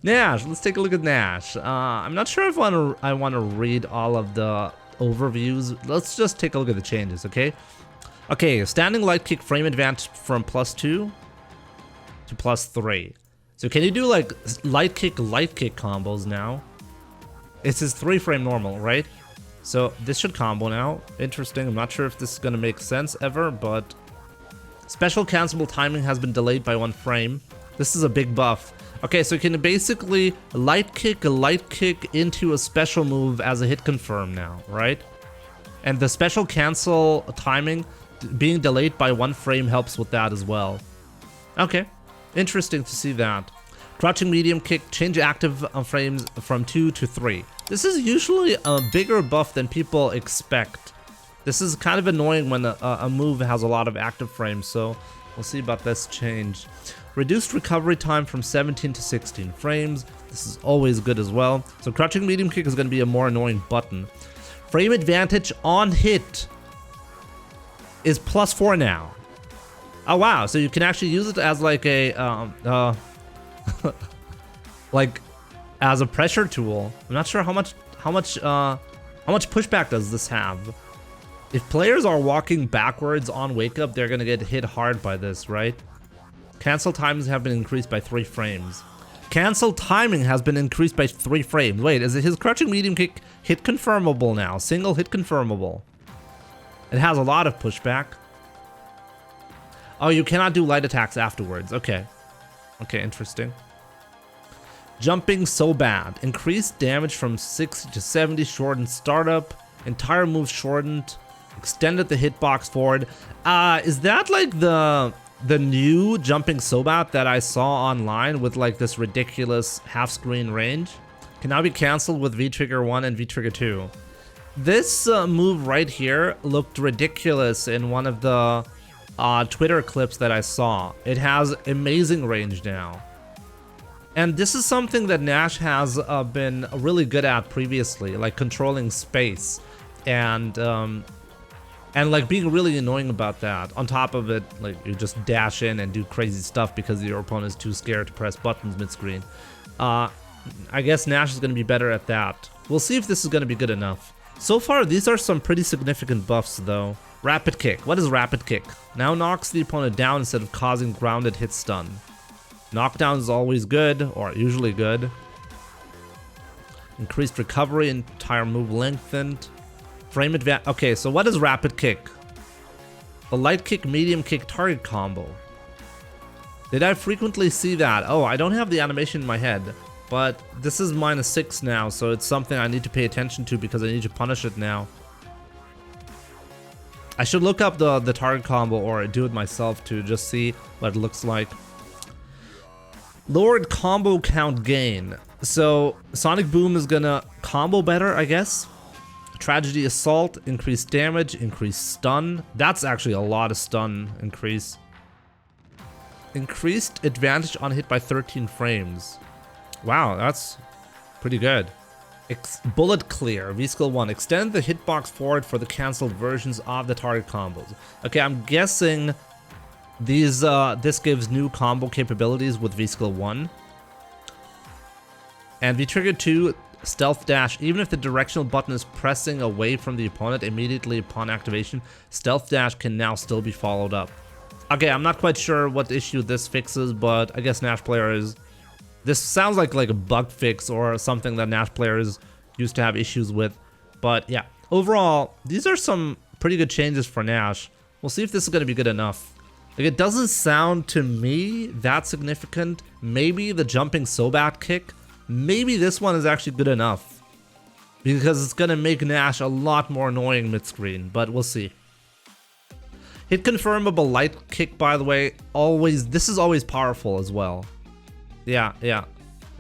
Nash, let's take a look at Nash. I'm not sure if I want to read all of the overviews. Let's just take a look at the changes, okay? Okay, standing light kick frame advantage from +2 to +3. So can you do like light kick combos now? It's his 3-frame normal, right? So this should combo now. Interesting. I'm not sure if this is gonna make sense ever, but special cancelable timing has been delayed by 1 frame. This is a big buff. Okay, so you can basically light kick into a special move as a hit confirm now, right? And the special cancel timing being delayed by 1 frame helps with that as well. Okay, interesting to see that. Crouching medium kick, change active frames from 2 to 3. This is usually a bigger buff than people expect. This is kind of annoying when a move has a lot of active frames, so we'll see about this change. Reduced recovery time from 17 to 16 frames. This is always good as well. So crouching medium kick is going to be a more annoying button. Frame advantage on hit is +4 now. Oh wow, so you can actually use it as like a like as a pressure tool. I'm not sure how much pushback does this have. If players are walking backwards on wake up, they're gonna get hit hard by this, right? Cancel times have been increased by 3 frames. Cancel timing has been increased by 3 frames. Wait, is it his crouching medium kick hit confirmable now? Single hit confirmable. It has a lot of pushback. Oh, you cannot do light attacks afterwards. Okay. Okay, interesting. Jumping so bad. Increased damage from 60 to 70, shortened startup. Entire move shortened. Extended the hitbox forward. Is that like the new jumping Sobat that I saw online with like this ridiculous half screen range? Can now be cancelled with V-Trigger 1 and V-Trigger 2. This move right here looked ridiculous in one of the Twitter clips that I saw. It has amazing range now. And this is something that Nash has been really good at previously, like controlling space and like being really annoying about that. On top of it, like you just dash in and do crazy stuff because your opponent is too scared to press buttons mid-screen. I guess Nash is going to be better at that. We'll see if this is going to be good enough. So far, these are some pretty significant buffs though. Rapid kick. What is rapid kick? Now knocks the opponent down instead of causing grounded hit stun. Knockdown is always good, or usually good. Increased recovery, entire move lengthened. Frame advantage. Okay, so what is rapid kick? A light kick, medium kick, target combo. Did I frequently see that? Oh, I don't have the animation in my head. But this is -6 now, so it's something I need to pay attention to because I need to punish it now. I should look up the target combo or do it myself to just see what it looks like. Lowered combo count gain. So Sonic Boom is gonna combo better, I guess. Tragedy Assault, increased damage, increased stun. That's actually a lot of stun increase. Increased advantage on hit by 13 frames. Wow, that's pretty good. Bullet Clear, V-Skill 1. Extend the hitbox forward for the cancelled versions of the target combos. Okay, I'm guessing these this gives new combo capabilities with V-Skill 1. And V-Trigger 2, Stealth Dash. Even if the directional button is pressing away from the opponent immediately upon activation, Stealth Dash can now still be followed up. Okay, I'm not quite sure what issue this fixes, but I guess Nash players... This sounds like a bug fix or something that Nash players used to have issues with. But yeah, overall, these are some pretty good changes for Nash. We'll see if this is going to be good enough. Like, it doesn't sound to me that significant. Maybe the jumping Sobat kick. Maybe this one is actually good enough. Because it's going to make Nash a lot more annoying mid-screen. But we'll see. Hit confirmable light kick, by the way. This is always powerful as well. Yeah.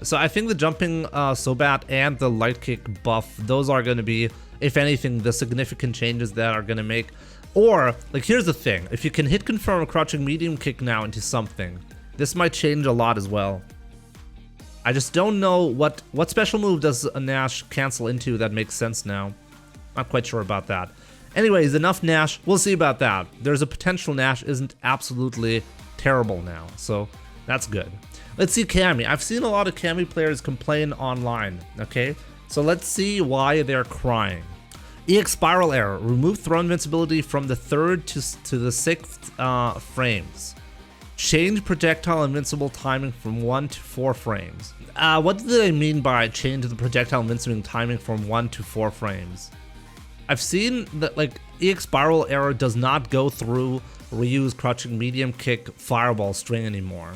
So I think the jumping Sobat and the light kick buff, those are going to be, if anything, the significant changes that are going to make. Or, like, here's the thing. If you can hit confirm a crouching medium kick now into something, this might change a lot as well. I just don't know what special move does a Nash cancel into that makes sense now. Not quite sure about that. Anyways, enough Nash. We'll see about that. There's a potential Nash isn't absolutely terrible now, so that's good. Let's see Cammy. I've seen a lot of Cammy players complain online, okay? So let's see why they're crying. EX Spiral Error. Remove throw invincibility from the 3rd to the 6th frames. Change projectile invincible timing from 1 to 4 frames. What do they mean by change the projectile invincible timing from 1 to 4 frames? I've seen that like EX Spiral Error does not go through Ryu's crouching medium kick fireball string anymore.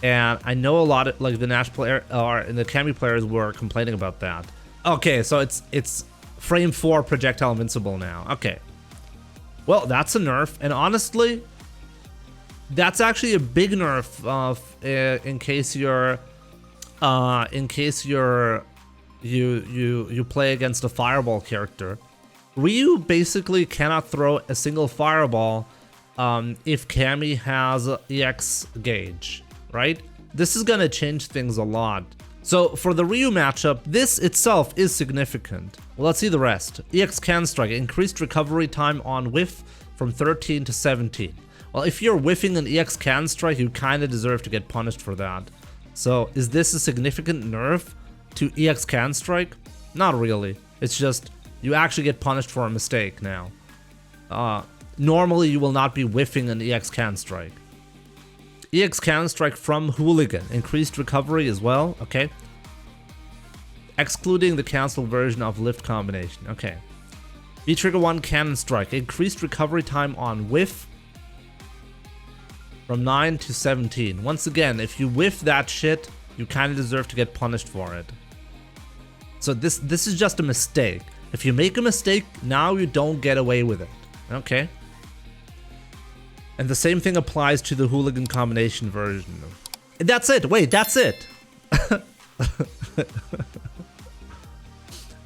And I know a lot of like the Nash player and the Cammy players were complaining about that. Okay, so it's frame 4 projectile invincible now. Okay. Well, that's a nerf, and honestly, that's actually a big nerf in case you play against a fireball character. Ryu basically cannot throw a single fireball if Cammy has EX gauge, right? This is gonna change things a lot. So for the Ryu matchup, this itself is significant. Well, let's see the rest. EX Can Strike, increased recovery time on whiff from 13 to 17. Well, if you're whiffing an EX Can Strike, you kinda deserve to get punished for that. So is this a significant nerf to EX Can Strike? Not really. It's just you actually get punished for a mistake now. Normally you will not be whiffing an EX Can Strike. EX Cannon Strike from Hooligan. Increased recovery as well. Okay. Excluding the cancelled version of lift combination. Okay. V-Trigger 1 Cannon Strike. Increased recovery time on whiff from 9 to 17. Once again, if you whiff that shit, you kind of deserve to get punished for it. So this is just a mistake. If you make a mistake, now you don't get away with it. Okay. And the same thing applies to the Hooligan combination version. That's it. Wait, that's it.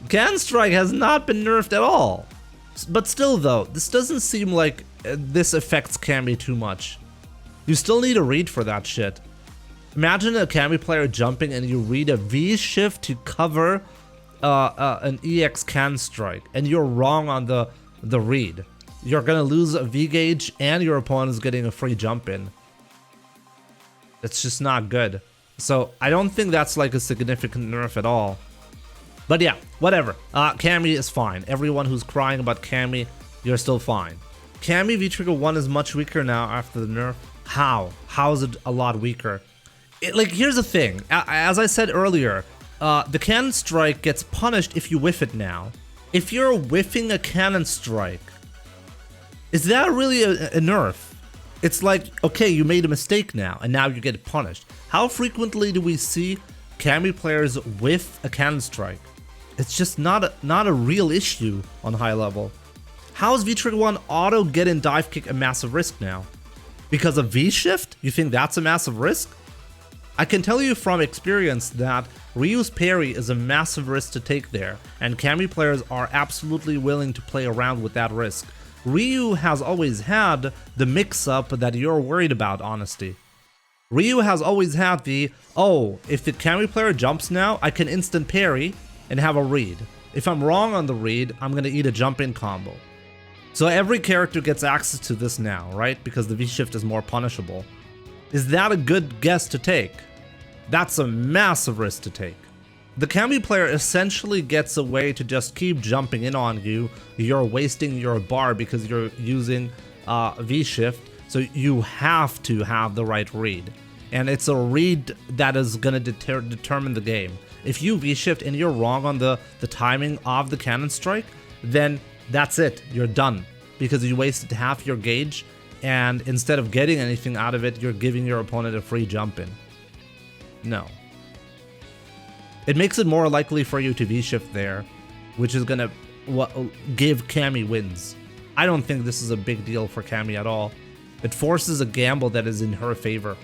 Can Strike has not been nerfed at all. But still though, this doesn't seem like this affects Cammy too much. You still need a read for that shit. Imagine a Cammy player jumping and you read a V shift to cover an EX Can Strike, and you're wrong on the read. You're gonna lose a V gauge and your opponent is getting a free jump in. It's just not good. So I don't think that's like a significant nerf at all. But yeah, whatever. Cammy is fine. Everyone who's crying about Cammy, you're still fine. Cammy V-Trigger 1 is much weaker now after the nerf. How? How is it a lot weaker? Like, here's the thing. As I said earlier, the Cannon Strike gets punished if you whiff it now. If you're whiffing a Cannon Strike, is that really a nerf? It's like, okay, you made a mistake now, and now you get punished. How frequently do we see Cammy players whiff a Cannon Strike? It's just not a real issue on high level. How is V-Trigger 1 auto get in dive kick a massive risk now? Because of V-Shift? You think that's a massive risk? I can tell you from experience that Ryu's parry is a massive risk to take there, and Cammy players are absolutely willing to play around with that risk. Ryu has always had the mix-up that you're worried about, honesty. Ryu has always had the, oh, if the Cammy player jumps now, I can instant parry and have a read. If I'm wrong on the read, I'm gonna eat a jump-in combo. So every character gets access to this now, right? Because the V-Shift is more punishable. Is that a good guess to take? That's a massive risk to take. The Cammy player essentially gets a way to just keep jumping in on you. You're wasting your bar because you're using V-Shift, so you have to have the right read. And it's a read that is gonna determine the game. If you V-Shift and you're wrong on the timing of the Cannon Strike, then that's it, you're done. Because you wasted half your gauge, and instead of getting anything out of it, you're giving your opponent a free jump in. No. It makes it more likely for you to V-Shift there, which is gonna give Cammy wins. I don't think this is a big deal for Cammy at all. It forces a gamble that is in her favor.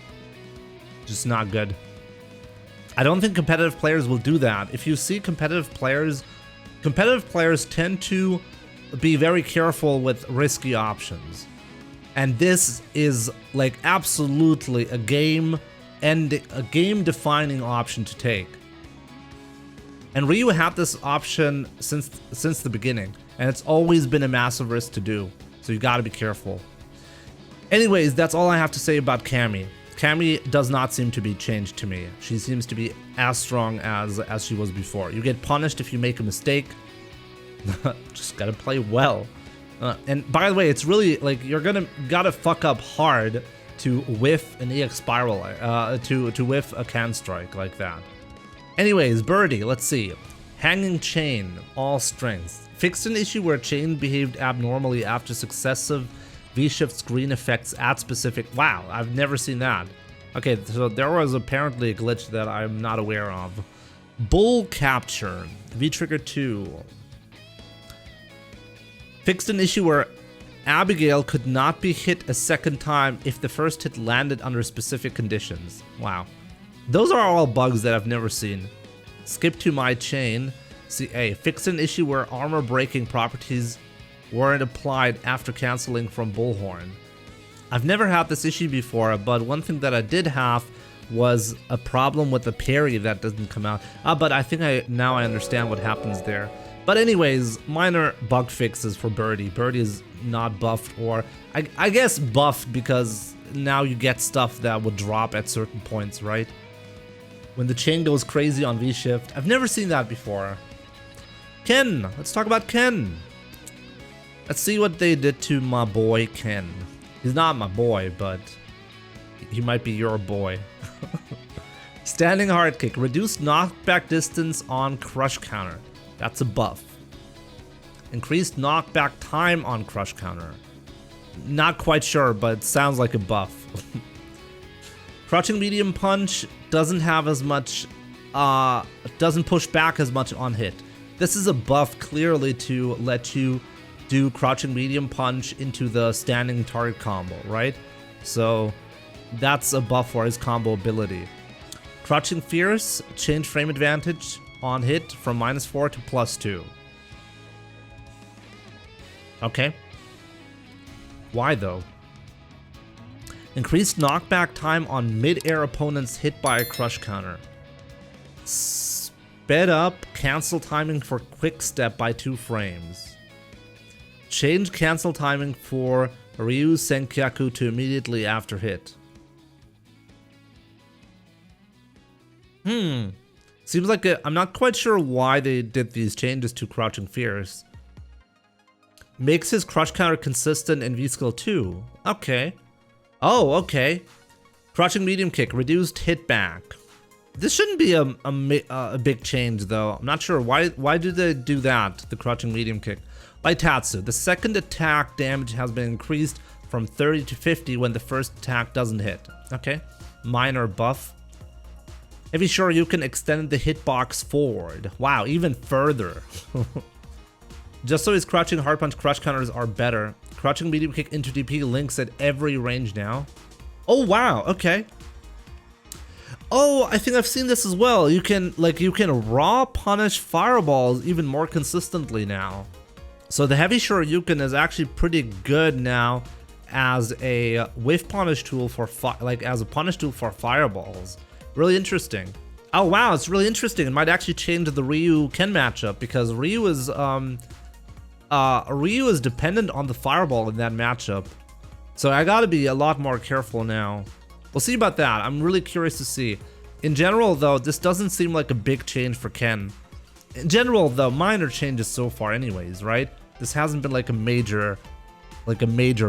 Just not good. I don't think competitive players will do that. If you see competitive players tend to be very careful with risky options. And this is like absolutely a game defining option to take. And Ryu had this option since the beginning, and it's always been a massive risk to do, so you gotta be careful. Anyways, that's all I have to say about Cammy. Cammy does not seem to be changed to me. She seems to be as strong as she was before. You get punished if you make a mistake. Just gotta play well. And by the way, it's really like you're gotta fuck up hard to whiff an EX spiral, to whiff a can strike like that. Anyways, Birdie, let's see. Hanging chain, all strengths. Fixed an issue where chain behaved abnormally after successive V-shift screen effects at specific... Wow, I've never seen that. Okay, so there was apparently a glitch that I'm not aware of. Bull capture, V-trigger 2. Fixed an issue where Abigail could not be hit a second time if the first hit landed under specific conditions. Wow. Those are all bugs that I've never seen. Skip to my chain. CA. Fixed an issue where armor breaking properties weren't applied after canceling from Bullhorn. I've never had this issue before, but one thing that I did have was a problem with the parry that doesn't come out. But I think now I understand what happens there. But anyways, minor bug fixes for Birdie. Birdie is not buffed, or I guess buffed because now you get stuff that would drop at certain points, right? When the chain goes crazy on V-shift. I've never seen that before. Ken, let's talk about Ken. Let's see what they did to my boy Ken. He's not my boy, but he might be your boy. Standing hard kick. Reduced knockback distance on crush counter. That's a buff. Increased knockback time on crush counter. Not quite sure, but it sounds like a buff. Crouching medium punch doesn't have as much, doesn't push back as much on hit. This is a buff clearly to let you do crouching medium punch into the standing target combo, right? So that's a buff for his combo ability. Crouching fierce, change frame advantage on hit from -4 to +2. Okay. Why though? Increased knockback time on mid-air opponents hit by a crush counter. Sped up cancel timing for quick step by 2 frames. Change cancel timing for Ryu Senkyaku to immediately after hit. Seems like I'm not quite sure why they did these changes to Crouching Fierce. Makes his crush counter consistent in V-Skill 2. Okay. Oh, okay. Crouching medium kick, reduced hit back. This shouldn't be a big change though. I'm not sure why did they do that, the crouching medium kick. By Tatsu, the second attack damage has been increased from 30 to 50 when the first attack doesn't hit. Okay. Minor buff. Heavy Shoryuken extended the hitbox forward. Wow, even further. Just so his crouching hard punch crush counters are better. Crouching medium kick into DP links at every range now. Oh wow, okay. Oh, I think I've seen this as well. You can raw punish fireballs even more consistently now. So the heavy Shoryuken is actually pretty good now as a whiff punish tool for as a punish tool for fireballs. Really interesting. Oh wow, it's really interesting. It might actually change the Ryu-Ken matchup because Ryu is dependent on the fireball in that matchup. So I gotta be a lot more careful now. We'll see about that. I'm really curious to see. In general though, this doesn't seem like a big change for Ken. In general though, minor changes so far anyways, right? This hasn't been like a major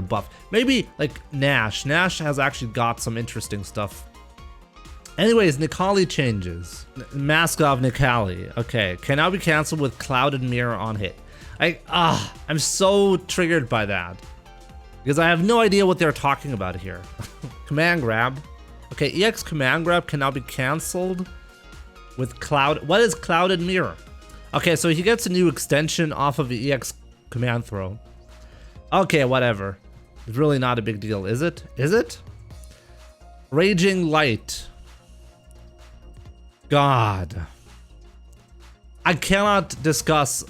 buff. Maybe like Nash. Nash has actually got some interesting stuff. Anyways, Necalli changes. Mask of Necalli. Okay, can now be cancelled with Clouded Mirror on hit. I'm so triggered by that. Because I have no idea what they're talking about here. Command grab. Okay, EX command grab can now be cancelled with Cloud. What is Clouded Mirror? Okay, so he gets a new extension off of the EX command throw. Okay, whatever. It's really not a big deal, is it? Is it? Raging Light. God. I cannot discuss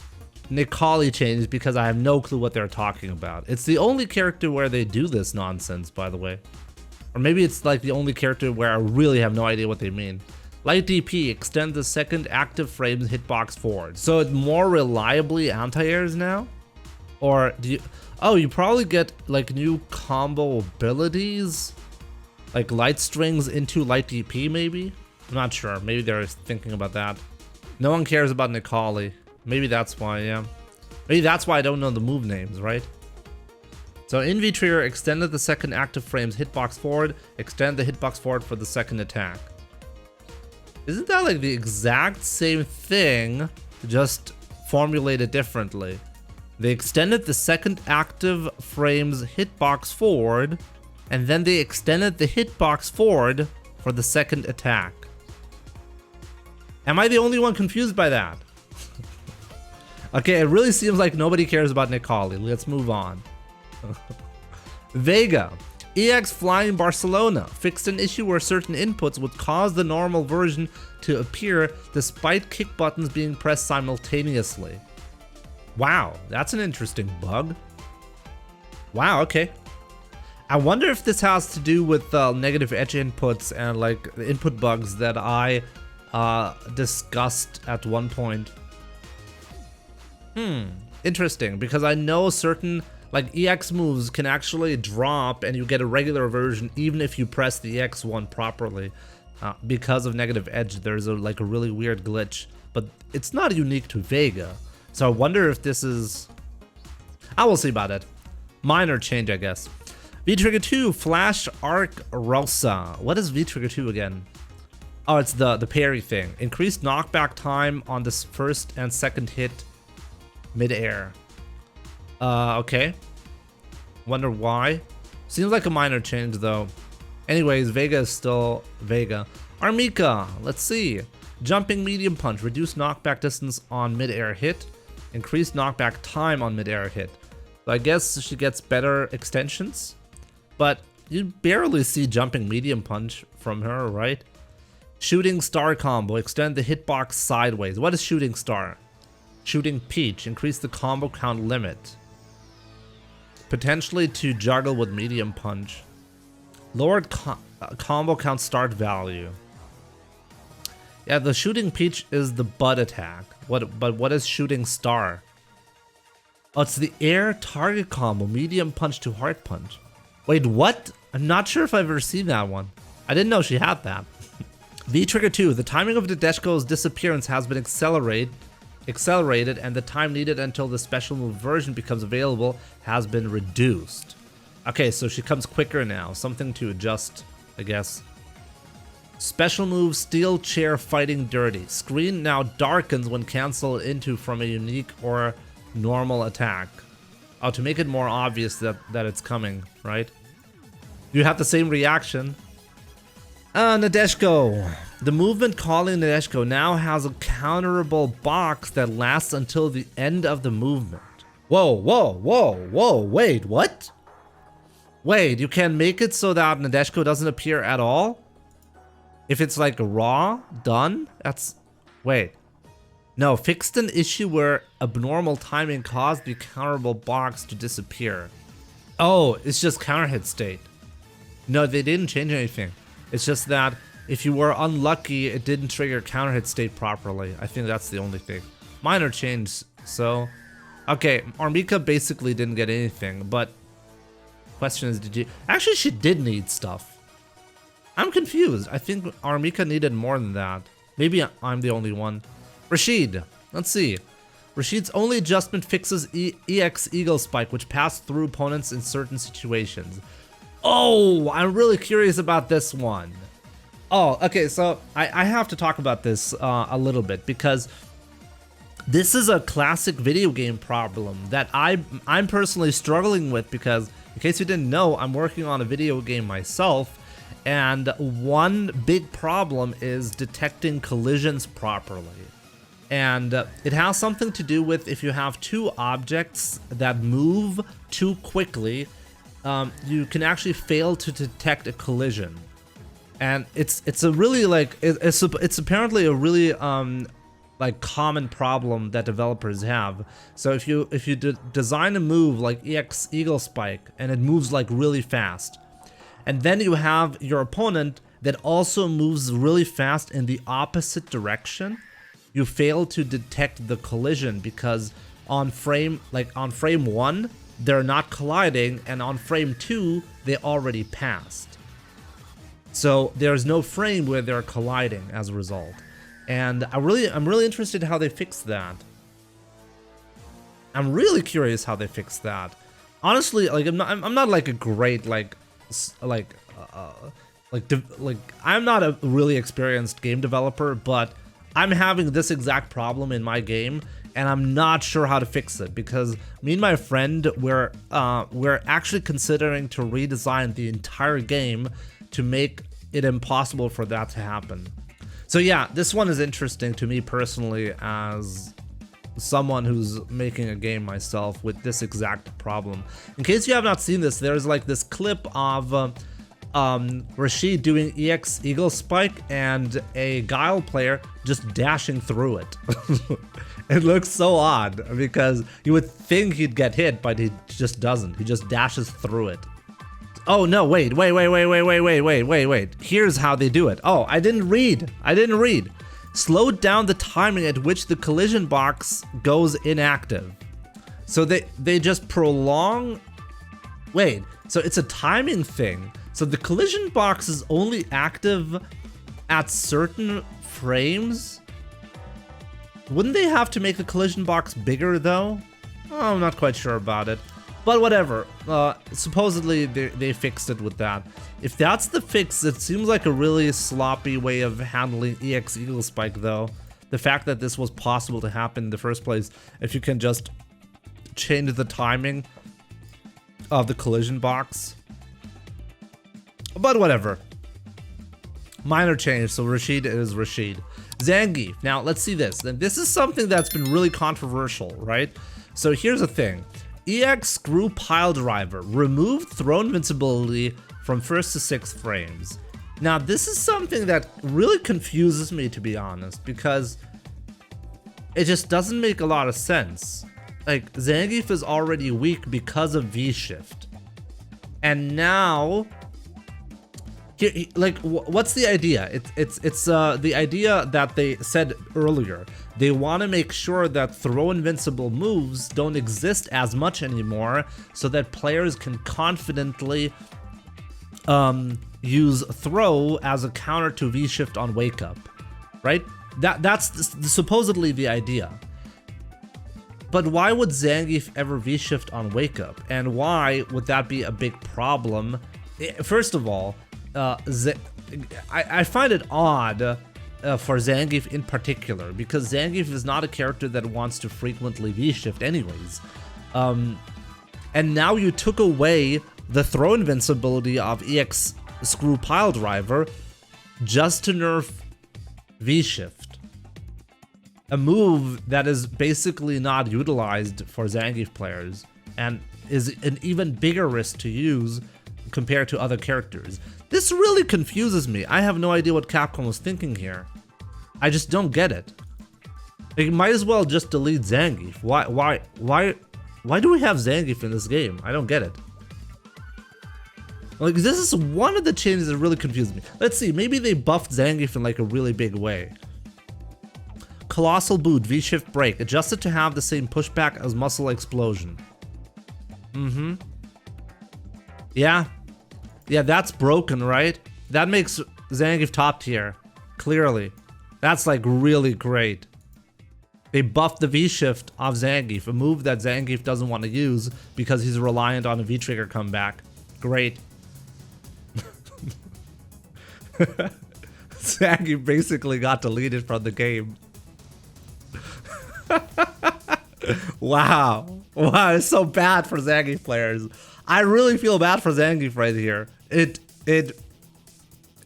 Necalli changes because I have no clue what they're talking about. It's the only character where they do this nonsense, by the way. Or maybe it's like the only character where I really have no idea what they mean. Light DP, extend the second active frames hitbox forward. So it more reliably anti-airs now? Or do you... Oh, you probably get like new combo abilities? Like light strings into light DP maybe? I'm not sure. Maybe they're thinking about that. No one cares about Necalli. Maybe that's why, yeah. Maybe that's why I don't know the move names, right? So Invi Trigger extended the second active frame's hitbox forward, extend the hitbox forward for the second attack. Isn't that like the exact same thing, just formulated differently? They extended the second active frame's hitbox forward, and then they extended the hitbox forward for the second attack. Am I the only one confused by that? Okay, it really seems like nobody cares about Necalli. Let's move on. Vega. EX Flying Barcelona fixed an issue where certain inputs would cause the normal version to appear despite kick buttons being pressed simultaneously. Wow, that's an interesting bug. Wow, okay. I wonder if this has to do with negative edge inputs and like the input bugs that I discussed at one point. Interesting, because I know certain like EX moves can actually drop and you get a regular version even if you press the EX one properly. Because of negative edge, there's a really weird glitch, but it's not unique to Vega. So I wonder if this is... I will see about it. Minor change, I guess. V-Trigger 2, Flash Arc Rosa. What is V-Trigger 2 again? Oh, it's the parry thing. Increased knockback time on this first and second hit mid-air. Okay. Wonder why. Seems like a minor change though. Anyways, Vega is still Vega. R.Mika, let's see. Jumping medium punch, reduced knockback distance on mid-air hit, increased knockback time on mid-air hit. So I guess she gets better extensions, but you barely see jumping medium punch from her, right? Shooting star combo, extend the hitbox sideways. What is shooting star? Shooting peach, increase the combo count limit. Potentially to juggle with medium punch. Lowered combo count start value. Yeah, the shooting peach is the butt attack. But what is shooting star? Oh, it's the air target combo, medium punch to hard punch. Wait, what? I'm not sure if I've ever seen that one. I didn't know she had that. V-Trigger 2, the timing of Nadeshko's disappearance has been accelerated and the time needed until the special move version becomes available has been reduced. Okay, so she comes quicker now. Something to adjust, I guess. Special move, Steel Chair Fighting Dirty. Screen now darkens when canceled into from a unique or normal attack. Oh, to make it more obvious that it's coming, right? You have the same reaction. Nadeshko. The movement calling Nadeshko now has a counterable box that lasts until the end of the movement. Whoa, wait, what? Wait, you can make it so that Nadeshko doesn't appear at all? If it's like raw, done? That's... Wait. No, fixed an issue where abnormal timing caused the counterable box to disappear. Oh, it's just counter hit state. No, they didn't change anything. It's just that if you were unlucky, it didn't trigger counter hit state properly. I think that's the only thing. Minor change, so... Okay, R.Mika basically didn't get anything, but... Question is, did you... Actually, she did need stuff. I'm confused. I think R.Mika needed more than that. Maybe I'm the only one. Rashid. Let's see. Rashid's only adjustment fixes EX Eagle Spike, which pass through opponents in certain situations. Oh, I'm really curious about this one. Oh, okay, so I have to talk about this a little bit because this is a classic video game problem that I'm personally struggling with because, in case you didn't know, I'm working on a video game myself, and one big problem is detecting collisions properly. And it has something to do with if you have two objects that move too quickly, you can actually fail to detect a collision. And it's a really like it's apparently a really like common problem that developers have. So if you design a move like EX Eagle Spike and it moves like really fast, and then you have your opponent that also moves really fast in the opposite direction, you fail to detect the collision because on frame 1 they're not colliding, and on frame 2 they already passed. So there's no frame where they're colliding as a result. And I'm really interested in how they fix that. I'm really curious how they fix that. Honestly, like I'm not like a great I'm not a really experienced game developer, but I'm having this exact problem in my game, and I'm not sure how to fix it because me and my friend we're actually considering to redesign the entire game to make it impossible for that to happen. So yeah, this one is interesting to me personally as someone who's making a game myself with this exact problem. In case you have not seen this, there's like this clip of Rashid doing EX Eagle Spike and a Guile player just dashing through it. It looks so odd because you would think he'd get hit, but he just doesn't. He just dashes through it. Oh no, wait. Here's how they do it. Oh, I didn't read. Slow down the timing at which the collision box goes inactive. So they just prolong. Wait, so it's a timing thing. So the collision box is only active at certain frames? Wouldn't they have to make the collision box bigger though? Oh, I'm not quite sure about it. But whatever, supposedly they fixed it with that. If that's the fix, it seems like a really sloppy way of handling EX Eagle Spike though. The fact that this was possible to happen in the first place, if you can just change the timing of the collision box. But whatever. Minor change, so Rashid is Rashid. Zangief, now let's see this. Then this is something that's been really controversial, right? So here's the thing. EX Screw Pile Driver removed throw invincibility from 1st to 6th frames. Now this is something that really confuses me, to be honest, because it just doesn't make a lot of sense. Like Zangief is already weak because of V-Shift, and now like what's the idea? It's the idea that they said earlier. They want to make sure that throw invincible moves don't exist as much anymore, so that players can confidently use throw as a counter to V-Shift on wake up, right? That's supposedly the idea. But why would Zangief ever V-Shift on wake up, and why would that be a big problem? First of all, I find it odd for Zangief in particular, because Zangief is not a character that wants to frequently V-Shift anyways. And now you took away the throw invincibility of EX Screw Pile Driver just to nerf V-Shift. A move that is basically not utilized for Zangief players and is an even bigger risk to use compared to other characters. This really confuses me. I have no idea what Capcom was thinking here. I just don't get it. They might as well just delete Zangief. Why do we have Zangief in this game? I don't get it. Like, this is one of the changes that really confused me. Let's see, maybe they buffed Zangief in like a really big way. Colossal Boot, V-Shift Break, adjusted to have the same pushback as Muscle Explosion. Yeah, that's broken, right? That makes Zangief top tier, clearly. That's like really great. They buffed the V-Shift of Zangief, a move that Zangief doesn't want to use because he's reliant on a V-Trigger comeback. Great. Zangief basically got deleted from the game. Wow, it's so bad for Zangief players. I really feel bad for Zangief right here.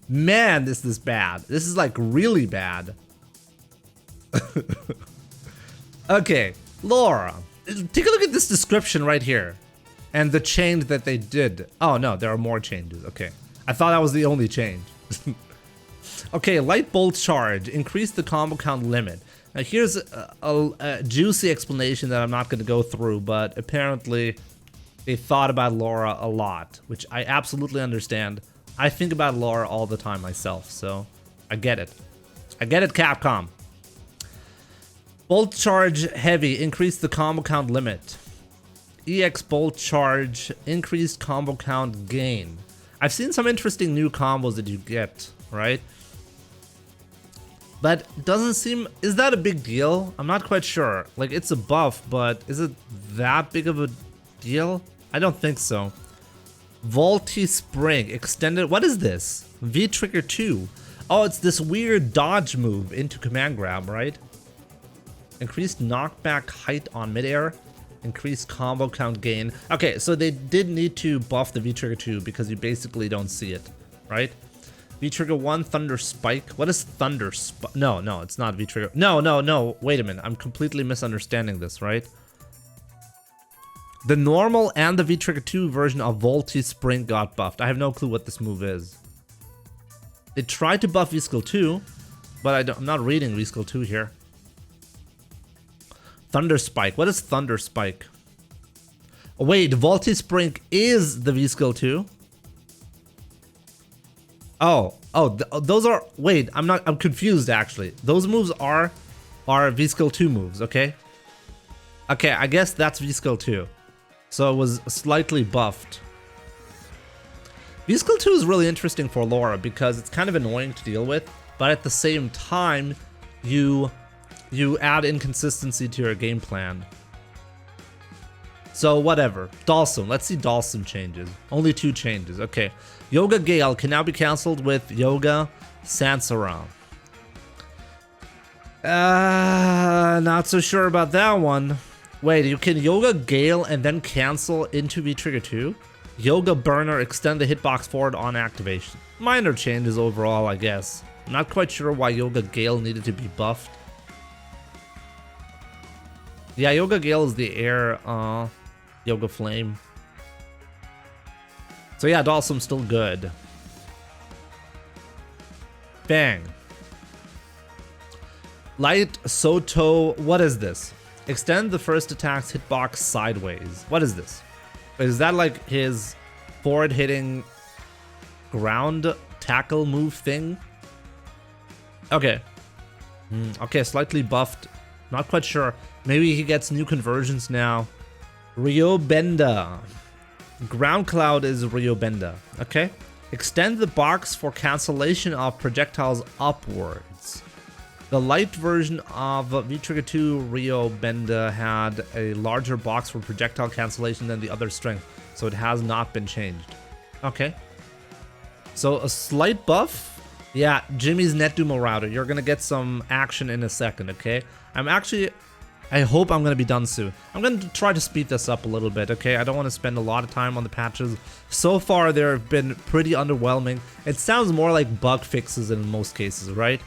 Man, this is bad. This is like really bad. Okay, Laura. Take a look at this description right here. And the change that they did. Oh no, there are more changes. Okay. I thought that was the only change. Okay, Light Bolt Charge. Increase the combo count limit. Now here's a juicy explanation that I'm not going to go through, but apparently they thought about Laura a lot, which I absolutely understand. I think about Laura all the time myself, so I get it. I get it, Capcom. Bolt Charge Heavy, increase the combo count limit. EX Bolt Charge, increased combo count gain. I've seen some interesting new combos that you get, right? But it doesn't seem... Is that a big deal? I'm not quite sure. Like, it's a buff, but is it that big of a deal? I don't think so. Volty Spring. Extended... What is this? V-Trigger 2. Oh, it's this weird dodge move into command grab, right? Increased knockback height on midair. Increased combo count gain. Okay, so they did need to buff the V-Trigger 2 because you basically don't see it, right? V-Trigger 1, Thunder Spike. What is Thunder Spike? No, it's not V-Trigger. No. Wait a minute. I'm completely misunderstanding this, right? The normal and the V-Trigger 2 version of Volty Spring got buffed. I have no clue what this move is. They tried to buff V-Skill 2, but I'm not reading V-Skill 2 here. Thunder Spike. What is Thunder Spike? Oh, wait, Volty Spring is the V-Skill 2? Oh, those are... Wait, I'm confused, actually. Those moves are V-Skill 2 moves, okay? Okay, I guess that's V-Skill 2. So it was slightly buffed. V-Skill 2 is really interesting for Laura because it's kind of annoying to deal with, but at the same time, you add inconsistency to your game plan. So whatever. Dhalsim. Let's see Dhalsim changes. Only 2 changes. Okay. Yoga Gale can now be cancelled with Yoga Sansara. Not so sure about that one. Wait, you can Yoga Gale and then cancel into V-Trigger 2? Yoga Burner, extend the hitbox forward on activation. Minor changes overall, I guess. I'm not quite sure why Yoga Gale needed to be buffed. Yeah, Yoga Gale is the air Yoga Flame. So yeah, Dhalsim's still good. Fang. Light Soto, what is this? Extend the first attack's hitbox sideways. What is this? Is that like his forward hitting ground tackle move thing? Okay. Okay, slightly buffed. Not quite sure. Maybe he gets new conversions now. Ryobenda. Ground Cloud is Ryobenda. Okay. Extend the box for cancellation of projectiles upwards. The light version of V-Trigger 2 Ryobenda had a larger box for projectile cancellation than the other strength, so it has not been changed. Okay. So a slight buff. Yeah, Jimmy's Netdumo router. You're gonna get some action in a second, okay? I hope I'm gonna be done soon. I'm gonna try to speed this up a little bit, okay? I don't want to spend a lot of time on the patches. So far, they've been pretty underwhelming. It sounds more like bug fixes in most cases, right?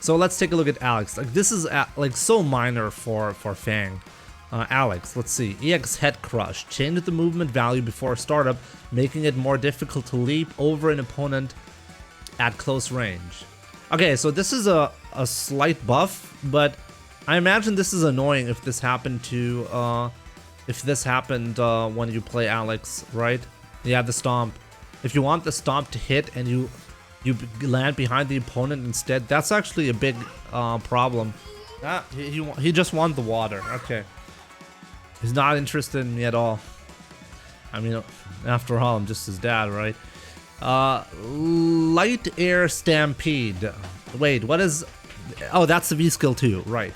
So let's take a look at Alex. Like, this is like so minor for Fang. Alex, let's see. EX Head Crush. Change the movement value before startup, making it more difficult to leap over an opponent at close range. Okay, so this is a slight buff, but I imagine this is annoying if this happened to when you play Alex, right? Yeah, the stomp. If you want the stomp to hit and you land behind the opponent instead, that's actually a big problem. He just won the water. Okay. He's not interested in me at all. I mean, after all, I'm just his dad, right? Light Air Stampede. Wait, what is... Oh, that's the V-Skill too, right.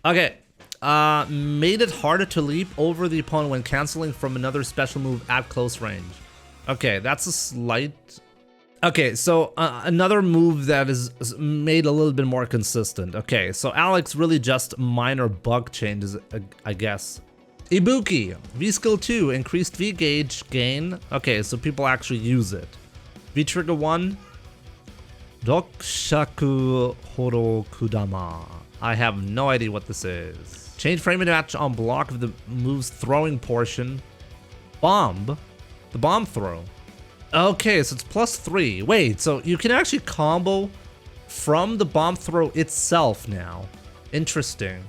Okay. Made it harder to leap over the opponent when canceling from another special move at close range. Okay, that's a slight... Okay, so another move that is made a little bit more consistent. Okay, so Alex really just minor bug changes, I guess. Ibuki, V-Skill 2, increased V-Gauge gain. Okay, so people actually use it. V-Trigger 1, Dokshaku Horokudama. I have no idea what this is. Change frame match on block of the move's throwing portion. Bomb? The bomb throw. Okay, so it's +3. Wait, so you can actually combo from the bomb throw itself now. Interesting.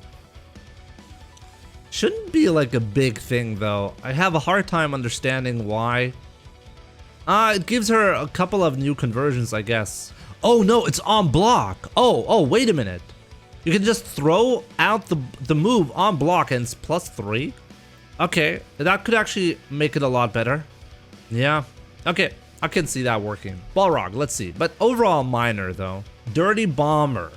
Shouldn't be like a big thing though. I have a hard time understanding why. It gives her a couple of new conversions, I guess. Oh no, it's on block. Oh, wait a minute. You can just throw out the move on block and it's +3. Okay, that could actually make it a lot better. Yeah. Okay, I can see that working. Balrog, let's see. But overall minor though. Dirty Bomber.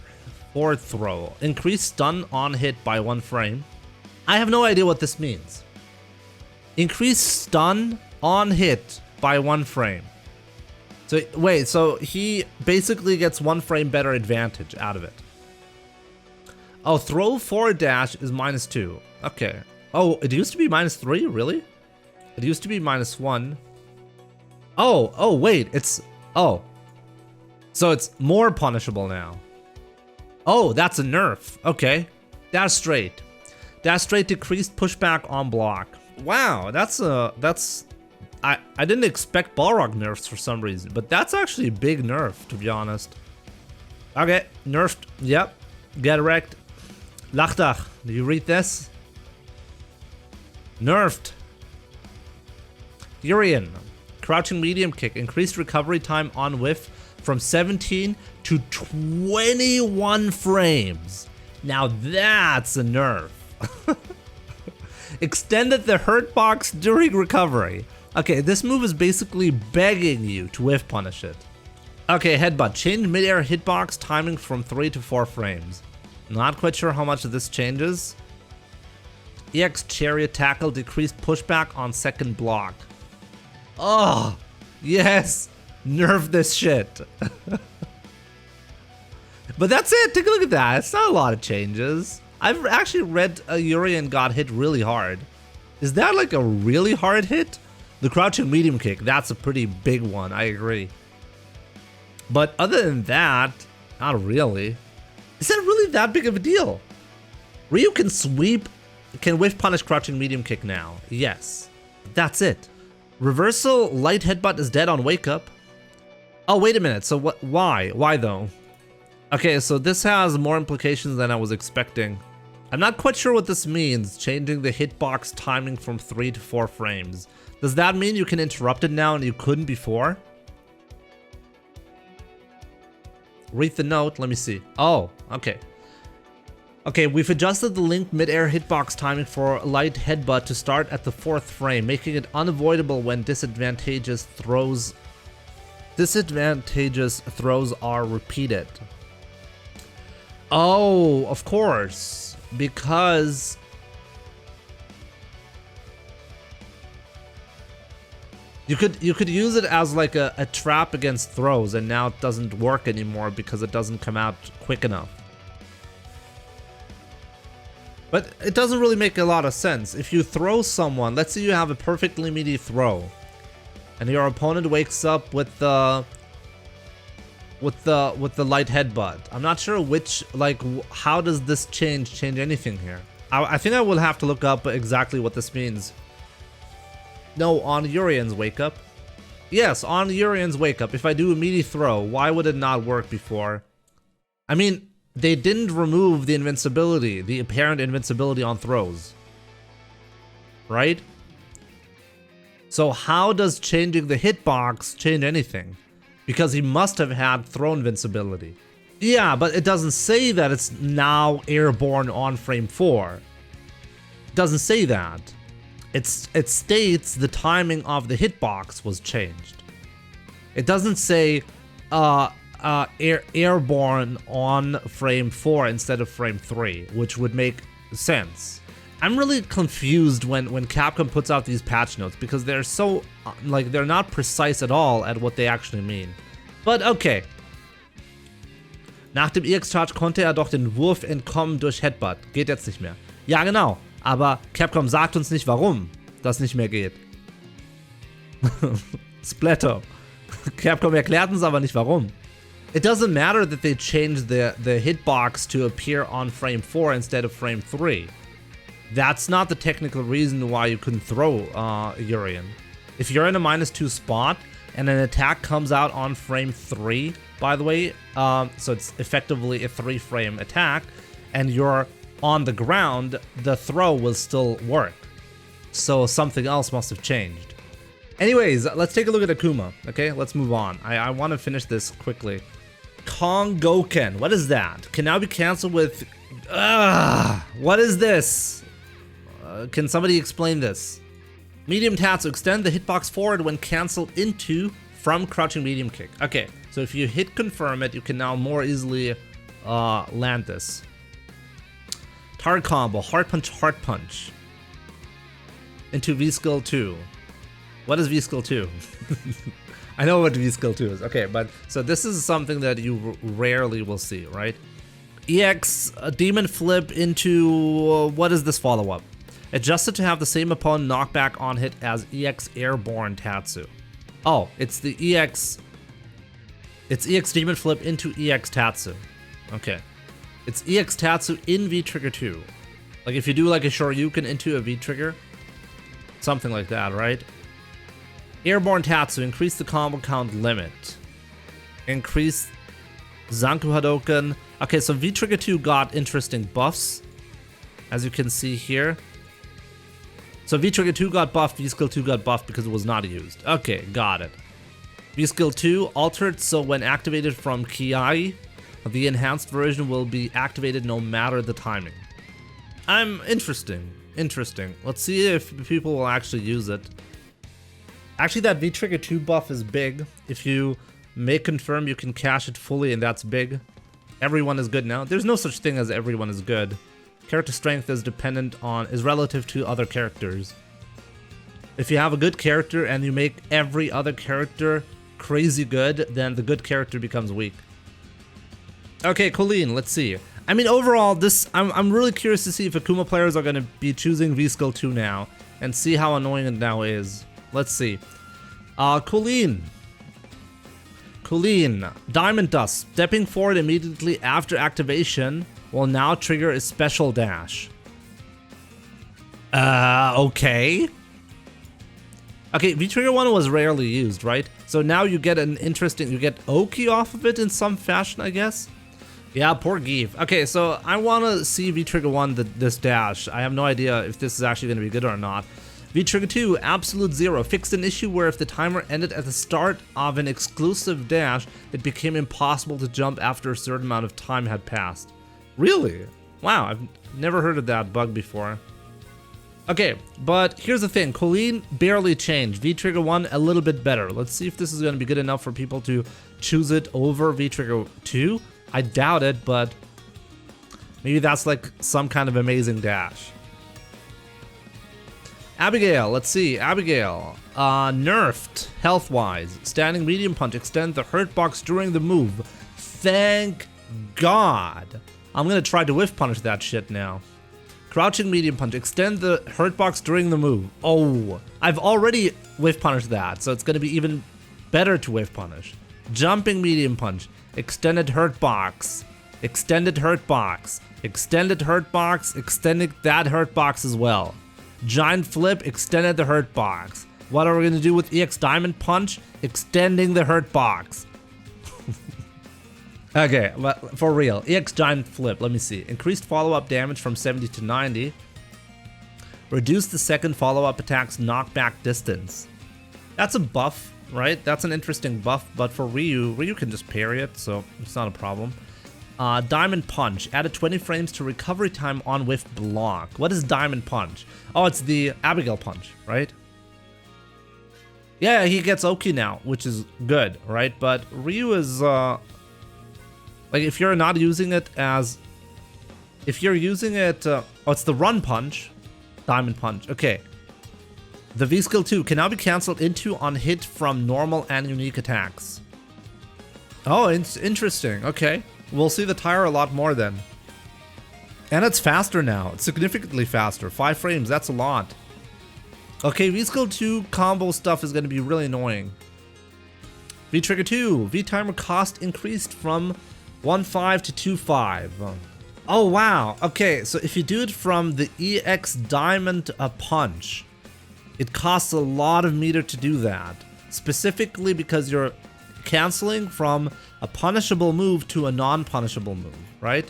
4th throw. Increased stun on hit by 1 frame. I have no idea what this means. Increased stun on hit by 1 frame. So wait, so he basically gets 1 frame better advantage out of it. Oh, throw forward dash is -2. Okay. Oh, it used to be -3, really? It used to be -1. Oh, wait, it's, oh. So it's more punishable now. Oh, that's a nerf. Okay. Dash straight. Dash straight decreased pushback on block. Wow, I didn't expect Balrog nerfs for some reason, but that's actually a big nerf, to be honest. Okay, nerfed. Yep. Get wrecked. Lachtach, do you read this? Nerfed. Urien. Crouching medium kick. Increased recovery time on whiff from 17 to 21 frames. Now that's a nerf. Extended the hurt box during recovery. Okay, this move is basically begging you to whiff punish it. Okay, headbutt. Change mid-air hitbox timing from 3 to 4 frames. Not quite sure how much this changes. EX chariot tackle. Decreased pushback on second block. Oh, yes. Nerf this shit. But that's it. Take a look at that. It's not a lot of changes. I've actually read Urien got hit really hard. Is that like a really hard hit? The crouching medium kick, that's a pretty big one, I agree. But other than that, not really. Is that really that big of a deal? Ryu can sweep, can whiff punish crouching medium kick now. Yes, that's it. Reversal light headbutt is dead on wake up. Oh, wait a minute, so what? Why? Why though? Okay, so this has more implications than I was expecting. I'm not quite sure what this means, changing the hitbox timing from 3 to 4 frames. Does that mean you can interrupt it now and you couldn't before? Read the note, let me see. Oh, okay. Okay, we've adjusted the linked mid-air hitbox timing for light headbutt to start at the 4th frame, making it unavoidable when disadvantageous throws are repeated. Oh, of course, because you could use it as like a trap against throws, and now it doesn't work anymore because it doesn't come out quick enough. But it doesn't really make a lot of sense. If you throw someone, let's say you have a perfectly meaty throw, and your opponent wakes up with the light headbutt. I'm not sure which, like, how does this change anything here? I think I will have to look up exactly what this means. No, on Urien's wake up. Yes, on Urien's wake up. If I do a meaty throw, why would it not work before? I mean, they didn't remove the invincibility, the apparent invincibility on throws. Right? So how does changing the hitbox change anything? Because he must have had throw invincibility. Yeah, but it doesn't say that it's now airborne on frame 4. It doesn't say that. It states the timing of the hitbox was changed. It doesn't say airborne on frame 4 instead of frame 3, which would make sense. I'm really confused when Capcom puts out these patch notes because they're so, like, they're not precise at all at what they actually mean. But okay. Nach dem EX-Charge konnte doch den Wurf entkommen durch Headbutt. Geht jetzt nicht mehr. Ja, genau. Aber Capcom sagt uns nicht, warum das nicht mehr geht. Splatter. Capcom erklärt uns aber nicht, warum. It doesn't matter that they changed the hitbox to appear on frame 4 instead of frame 3. That's not the technical reason why you couldn't throw Urien. If you're in a -2 spot and an attack comes out on frame 3, by the way, so it's effectively a 3-frame attack, and you're on the ground, the throw will still work. So something else must have changed. Anyways, let's take a look at Akuma, okay? Let's move on. I want to finish this quickly. Kongoken, what is that? Can now be cancelled with... what is this? Can somebody explain this? Medium Tatsu, extend the hitbox forward when canceled into from crouching medium kick. Okay, so if you hit confirm it, you can now more easily land this. Target combo, heart punch. Into V-Skill 2. What is V-Skill 2? I know what V-Skill 2 is. Okay, but so this is something that you rarely will see, right? EX Demon Flip into, what is this follow-up? Adjusted to have the same opponent knockback on hit as EX Airborne Tatsu. Oh, it's the EX... It's EX Demon Flip into EX Tatsu. Okay. It's EX Tatsu in V-Trigger 2. Like if you do like a Shoryuken into a V-Trigger. Something like that, right? Airborne Tatsu, increase the combo count limit. Increase Zanku Hadoken. Okay, so V-Trigger 2 got interesting buffs. As you can see here. So V-Trigger 2 got buffed, V-Skill 2 got buffed because it was not used. Okay, got it. V-Skill 2 altered, so when activated from Kiai, the enhanced version will be activated no matter the timing. Interesting. Let's see if people will actually use it. Actually, that V-Trigger 2 buff is big. If you make confirm, you can cash it fully, and that's big. Everyone is good now. There's no such thing as everyone is good. Character strength is relative to other characters. If you have a good character and you make every other character crazy good, then the good character becomes weak. Okay, Kolin, let's see. I mean, overall, I'm really curious to see if Akuma players are going to be choosing V-Skill 2 now and see how annoying it now is. Let's see. Kolin, Diamond Dust. Stepping forward immediately after activation will now trigger a special dash. Okay. Okay, V-Trigger 1 was rarely used, right? So now you get you get Oki off of it in some fashion, I guess? Yeah, poor Gief. Okay, so I want to see V-Trigger 1, this dash. I have no idea if this is actually going to be good or not. V-Trigger 2, Absolute Zero. Fixed an issue where if the timer ended at the start of an exclusive dash, it became impossible to jump after a certain amount of time had passed. Really? Wow, I've never heard of that bug before. Okay, but here's the thing. Kolin barely changed. V-Trigger 1 a little bit better. Let's see if this is going to be good enough for people to choose it over V-Trigger 2. I doubt it, but maybe that's like some kind of amazing dash. Abigail, let's see. Abigail, nerfed health-wise. Standing medium punch, extend the hurt box during the move. Thank God. I'm gonna try to whiff punish that shit now. Crouching medium punch, extend the hurt box during the move. Oh, I've already whiff punished that, so it's gonna be even better to whiff punish. Jumping medium punch, extended hurt box, extended hurt box, extended hurt box, extending that hurt box as well. Giant flip, extended the hurt box. What are we gonna do with EX Diamond Punch? Extending the hurt box. Okay, but for real, EX Giant Flip, let me see. Increased follow-up damage from 70 to 90. Reduce the second follow-up attack's knockback distance. That's a buff, right? That's an interesting buff, but for Ryu can just parry it, so it's not a problem. Diamond Punch, added 20 frames to recovery time on whiff block. What is Diamond Punch? Oh, it's the Abigail punch, right? Yeah, he gets Oki now, which is good, right? But Ryu is, like, if you're not using it as... If you're using it... oh, it's the Run Punch. Diamond Punch, okay. The V-Skill 2 can now be cancelled into on hit from normal and unique attacks. Oh, it's interesting, okay. We'll see the tire a lot more then. And it's faster now. It's significantly faster. 5 frames, that's a lot. Okay, V-Skill 2 combo stuff is going to be really annoying. V-Trigger 2. V-Timer cost increased from 1.5 to 2.5. Oh, wow. Okay, so if you do it from the EX Diamond Punch, it costs a lot of meter to do that. Specifically because you're canceling from a punishable move to a non-punishable move, right?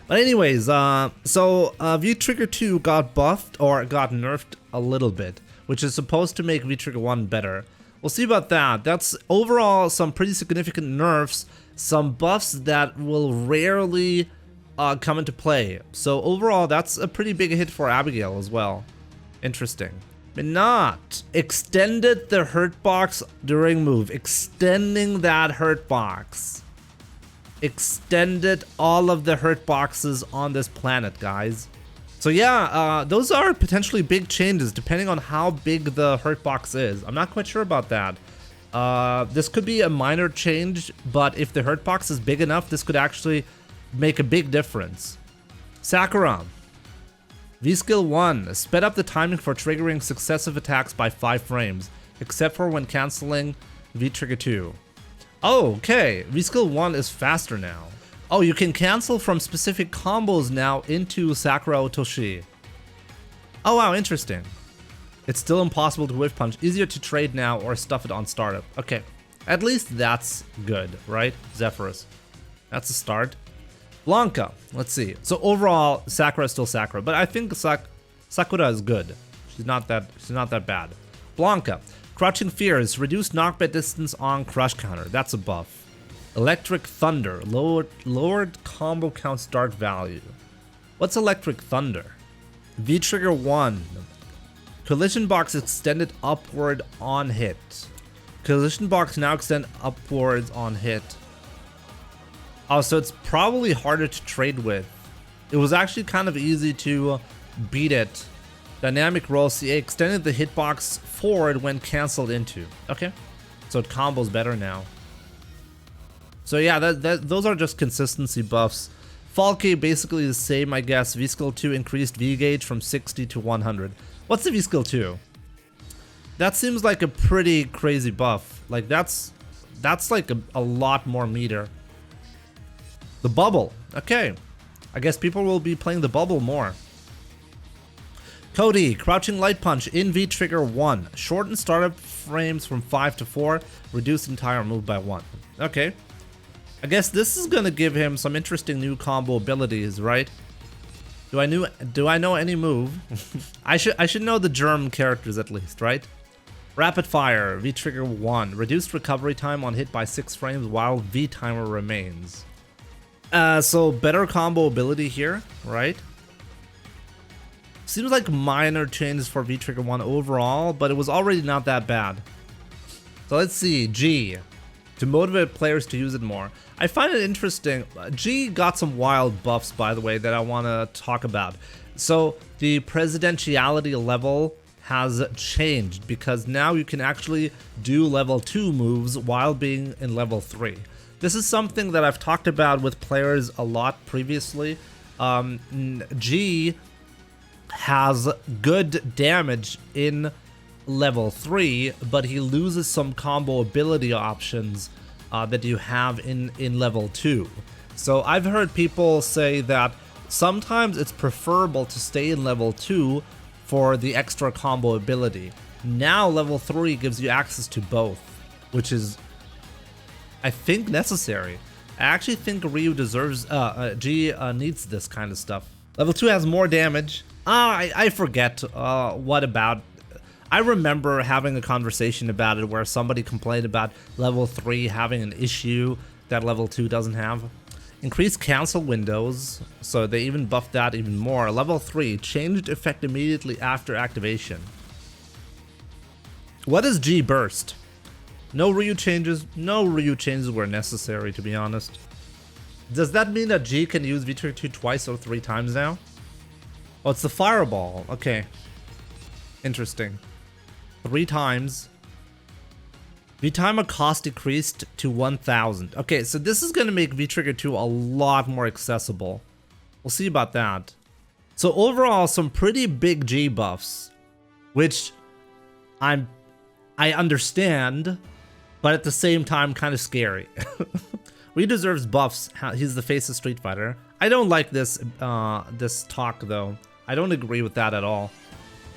But anyways, so V-Trigger 2 got buffed or got nerfed a little bit, which is supposed to make V-Trigger 1 better. We'll see about that. That's overall some pretty significant nerfs, some buffs that will rarely come into play. So overall, that's a pretty big hit for Abigail as well. Interesting. Menat extended the hurt box during move. Extending that hurt box. Extended all of the hurt boxes on this planet, guys. So yeah, those are potentially big changes depending on how big the hurt box is. I'm not quite sure about that. This could be a minor change, but if the hurt box is big enough, this could actually make a big difference. Sakura. V-Skill 1. Sped up the timing for triggering successive attacks by 5 frames, except for when cancelling V-Trigger 2. Oh, okay. V-Skill 1 is faster now. Oh, you can cancel from specific combos now into Sakura Otoshi. Oh wow, interesting. It's still impossible to whiff punch. Easier to trade now or stuff it on startup. Okay, at least that's good, right? Zephyrus. That's a start. Blanka, let's see. So overall, Sakura is still Sakura, but I think Sakura is good. She's not that bad. Blanka, Crouching Fears, reduced knockback distance on crush counter. That's a buff. Electric Thunder, lowered combo count start value. What's Electric Thunder? V-Trigger 1. Collision box extended upward on hit. Collision box now extend upwards on hit. Oh, so it's probably harder to trade with. It was actually kind of easy to beat it. Dynamic roll CA extended the hitbox forward when cancelled into. Okay, so it combos better now. So yeah, those are just consistency buffs. Falke basically the same, I guess. V-Skill 2 increased V-Gauge from 60 to 100. What's the V-Skill 2? That seems like a pretty crazy buff. Like that's like a lot more meter. The bubble. Okay. I guess people will be playing the bubble more. Cody, Crouching Light Punch in V-Trigger 1. Shorten startup frames from 5 to 4. Reduce entire move by 1. Okay. I guess this is gonna give him some interesting new combo abilities, right? Do I know any move? I should know the germ characters at least, right? Rapid Fire, V-Trigger 1. Reduced recovery time on hit by 6 frames while V-Timer remains. So better combo ability here, right? Seems like minor changes for V-Trigger 1 overall, but it was already not that bad. So let's see, G. To motivate players to use it more. I find it interesting. G got some wild buffs, by the way, that I want to talk about. So the presidentiality level has changed because now you can actually do level 2 moves while being in level 3. This is something that I've talked about with players a lot previously. G has good damage in level 3, but he loses some combo ability options that you have in level 2. So I've heard people say that sometimes it's preferable to stay in level 2 for the extra combo ability. Now level 3 gives you access to both, which is, I think, necessary. I actually think Ryu deserves, G needs this kind of stuff. Level 2 has more damage. I forget what about. I remember having a conversation about it where somebody complained about level 3 having an issue that level 2 doesn't have. Increased cancel windows, so they even buffed that even more. Level 3, changed effect immediately after activation. What is G burst? No Ryu changes. No Ryu changes were necessary, to be honest. Does that mean that G can use V-Trigger 2 twice or 3 times now? Oh, it's the fireball. Okay. Interesting. 3 times. V-Timer cost decreased to 1000. Okay, so this is going to make V-Trigger 2 a lot more accessible. We'll see about that. So overall, some pretty big G buffs, which I understand, but at the same time kind of scary. Ryu deserves buffs. He's the face of Street Fighter. I don't like this this talk though. I don't agree with that at all.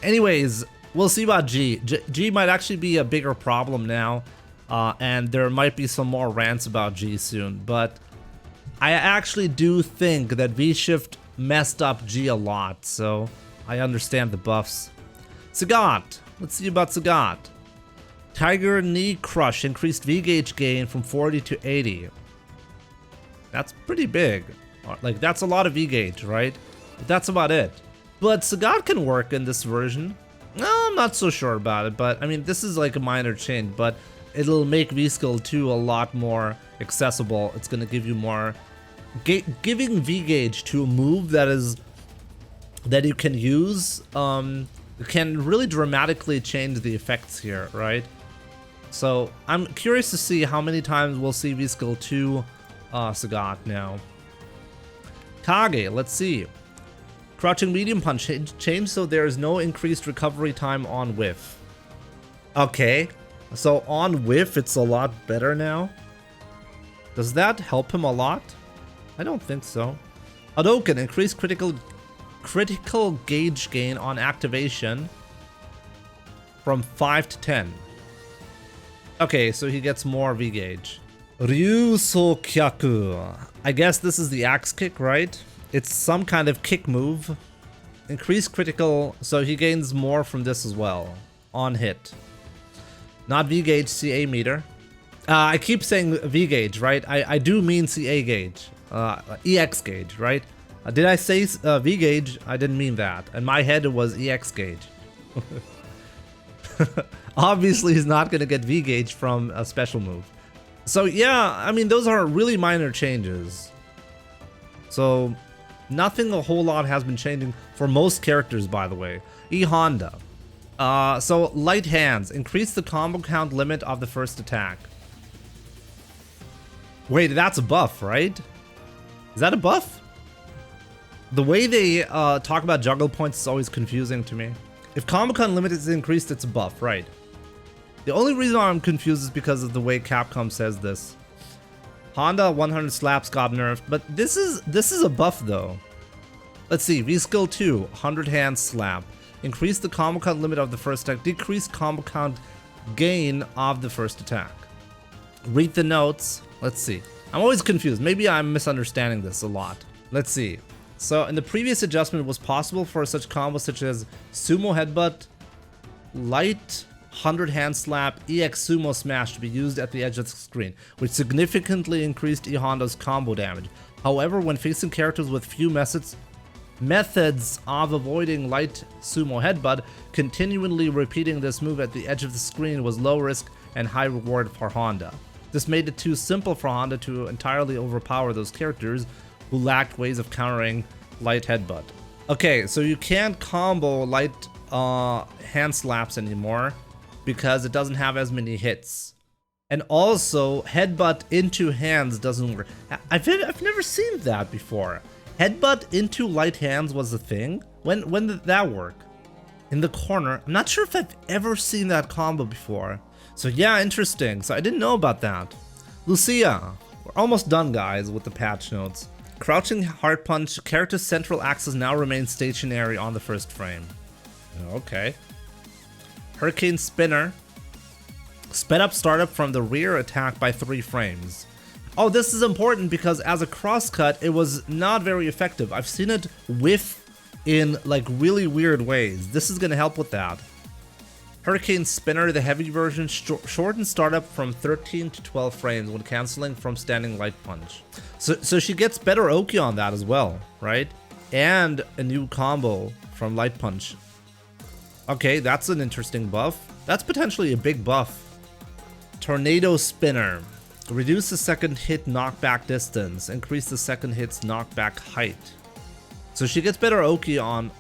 Anyways, we'll see about G. G might actually be a bigger problem now, and there might be some more rants about G soon, but I actually do think that V-Shift messed up G a lot, so I understand the buffs. Sagat. Let's see about Sagat. Tiger Knee Crush increased V-Gauge gain from 40 to 80. That's pretty big. Like, that's a lot of V-Gauge, right? But that's about it. But Sagat can work in this version. No, I'm not so sure about it, but I mean, this is like a minor change, but it'll make V-Skill 2 a lot more accessible. It's gonna give you more... Giving V-Gauge to a move that you can use can really dramatically change the effects here, right? So I'm curious to see how many times we'll see V-Skill 2 Sagat now. Kage, let's see. Crouching medium punch change so there is no increased recovery time on whiff. Okay, so on whiff it's a lot better now. Does that help him a lot? I don't think so. Hadouken, increased critical gauge gain on activation from 5 to 10. Okay, so he gets more V gauge. Ryusokyaku. I guess this is the axe kick, right? It's some kind of kick move. Increased critical, so he gains more from this as well. On hit. Not V gauge, CA meter. I keep saying V gauge, right? I do mean CA gauge. EX gauge, right? Did I say V gauge? I didn't mean that. In my head, it was EX gauge. Obviously, he's not going to get V gauge from a special move. So yeah, I mean, those are really minor changes. So nothing a whole lot has been changing for most characters, by the way. E.Honda. So light hands. Increase the combo count limit of the first attack. Wait, that's a buff, right? Is that a buff? The way they talk about juggle points is always confusing to me. If combo count limit is increased, it's a buff, right? The only reason I'm confused is because of the way Capcom says this. Honda 100 slaps got nerfed, but this is a buff though. Let's see, V-Skill 2, 100 hand slap. Increase the combo count limit of the first attack, decrease combo count gain of the first attack. Read the notes. Let's see. I'm always confused. Maybe I'm misunderstanding this a lot. Let's see. So in the previous adjustment, it was possible for such combos such as Sumo Headbutt, Light 100 Hand Slap, EX Sumo Smash to be used at the edge of the screen, which significantly increased E.Honda's combo damage. However, when facing characters with few methods of avoiding Light Sumo Headbutt, continually repeating this move at the edge of the screen was low risk and high reward for Honda. This made it too simple for Honda to entirely overpower those characters who lacked ways of countering Light Headbutt. Okay, so you can't combo Light hand slaps anymore because it doesn't have as many hits. And also, Headbutt into hands doesn't work. I've never seen that before. Headbutt into light hands was a thing? When did that work? In the corner. I'm not sure if I've ever seen that combo before. So yeah, interesting. So I didn't know about that. Lucia. We're almost done, guys, with the patch notes. Crouching Heart Punch. Character's central axis now remains stationary on the first frame. Okay. Hurricane Spinner. Sped up startup from the rear attack by 3 frames. Oh, this is important because as a crosscut, it was not very effective. I've seen it whiff in like really weird ways. This is going to help with that. Hurricane Spinner, the heavy version, shortened startup from 13 to 12 frames when canceling from standing light punch. So she gets better Oki on that as well, right? And a new combo from light punch. Okay, that's an interesting buff. That's potentially a big buff. Tornado Spinner. Reduce the second hit knockback distance. Increase the second hit's knockback height. So she gets better Oki on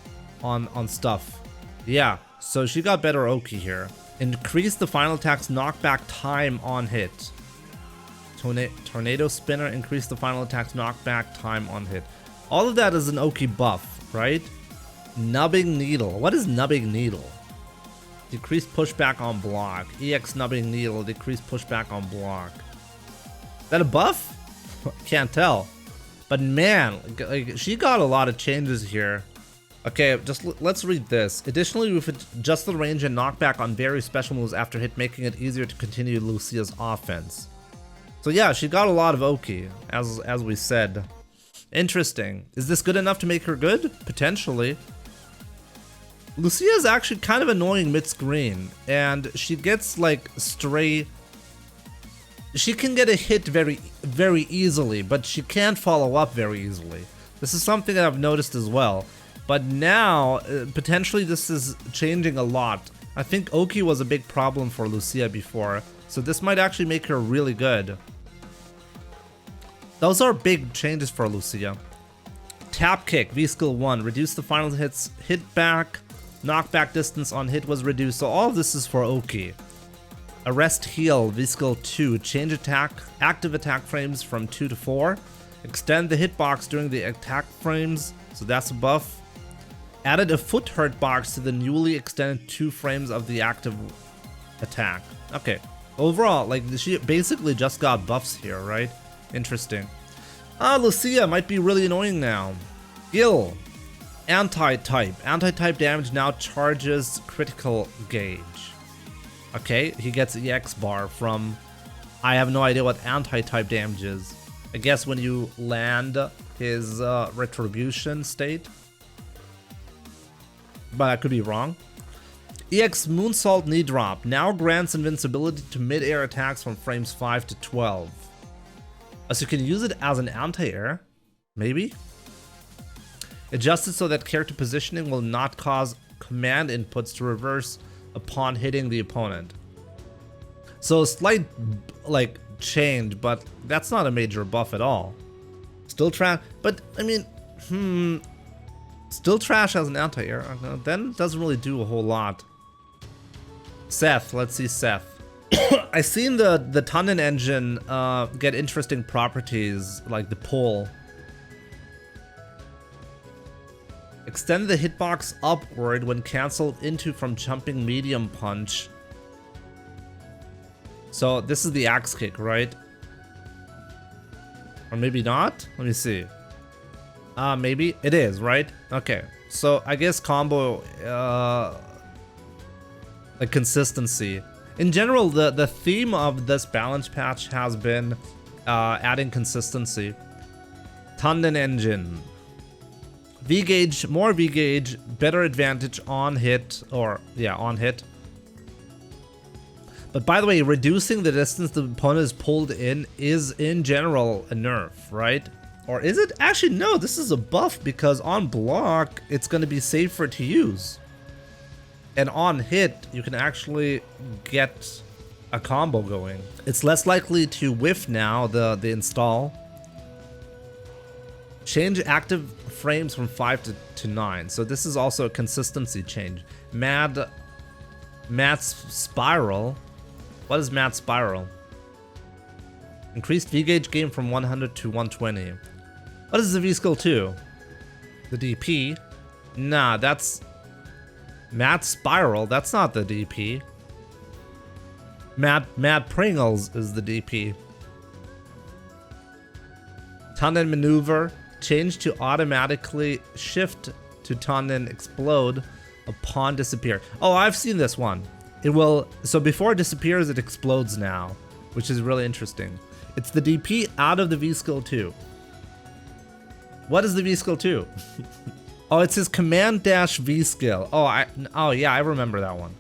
stuff. Yeah, so she got better Oki here. Increase the final attack's knockback time on hit. Tornado Spinner. Increase the final attack's knockback time on hit. All of that is an Oki buff, right? Nubbing Needle. What is Nubbing Needle? Decreased pushback on block. EX Nubbing Needle. Decreased pushback on block. Is that a buff? Can't tell. But man, like, she got a lot of changes here. Okay, let's read this. Additionally, we've adjusted the range and knockback on various special moves after hit, making it easier to continue Lucia's offense. So yeah, she got a lot of Oki, as we said. Interesting. Is this good enough to make her good? Potentially. Lucia is actually kind of annoying mid-screen, and she gets like stray. She can get a hit very easily, but she can't follow up very easily. This is something that I've noticed as well. But now, potentially this is changing a lot. I think Oki was a big problem for Lucia before, so this might actually make her really good. Those are big changes for Lucia. Tap kick, V-skill 1, reduce the final hits, hit back, knockback distance on hit was reduced, so all of this is for Oki. Arrest heal, V-skill 2, change attack, active attack frames from 2 to 4, extend the hitbox during the attack frames, so that's a buff. Added a foot hurt box to the newly extended 2 frames of the active attack. Okay, overall, like, she basically just got buffs here, right? Interesting. Lucia might be really annoying now. Gill, anti-type. Anti-type damage now charges critical gauge. Okay, he gets EX bar from... I have no idea what anti-type damage is. I guess when you land his retribution state. But I could be wrong. EX Moonsault Knee Drop now grants invincibility to mid-air attacks from frames 5 to 12. So you can use it as an anti-air, maybe? Adjusted so that character positioning will not cause command inputs to reverse upon hitting the opponent. So slight, like, change, but that's not a major buff at all. Still trash, but I mean, still trash as an anti-air. Then doesn't really do a whole lot. Seth, let's see Seth. I seen the Tunnen engine get interesting properties like the pull. Extend the hitbox upward when cancelled into from jumping medium punch. So this is the axe kick, right? Or maybe not? Let me see. Maybe it is, right? Okay. So I guess combo like consistency. In general, the theme of this balance patch has been adding consistency. Tunnen engine. V-gauge, more V-gauge, better advantage on hit, or yeah, on hit. But by the way, reducing the distance the opponent is pulled in is in general a nerf, right? Or is it? Actually, no, this is a buff because on block, it's going to be safer to use. And on hit, you can actually get a combo going. It's less likely to whiff now, the install. Change active frames from 5 to 9. So this is also a consistency change. Mad's Spiral. What is Mad's Spiral? Increased V-gauge gain from 100 to 120. What is the V-skill 2? The DP? Nah, that's... Mad's Spiral, that's not the DP. Mad Pringles is the DP. Tunnen Maneuver. Change to automatically shift to Tunnen Explode upon disappear. Oh, I've seen this one. It will, so before it disappears, it explodes now, which is really interesting. It's the DP out of the V-skill 2. What is the V-skill 2? Oh, it's his command dash V-skill. Oh yeah, I remember that one.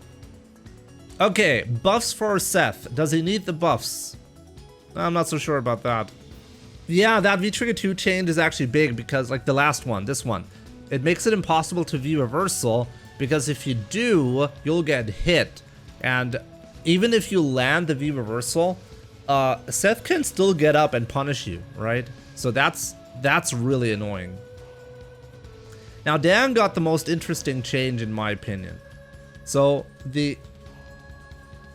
Okay, buffs for Seth. Does he need the buffs? I'm not so sure about that. Yeah, that V-Trigger 2 change is actually big because, like the last one, this one, it makes it impossible to V-reversal because if you do, you'll get hit. And even if you land the V-reversal, Seth can still get up and punish you, right? So that's really annoying. Now, Dan got the most interesting change in my opinion. So the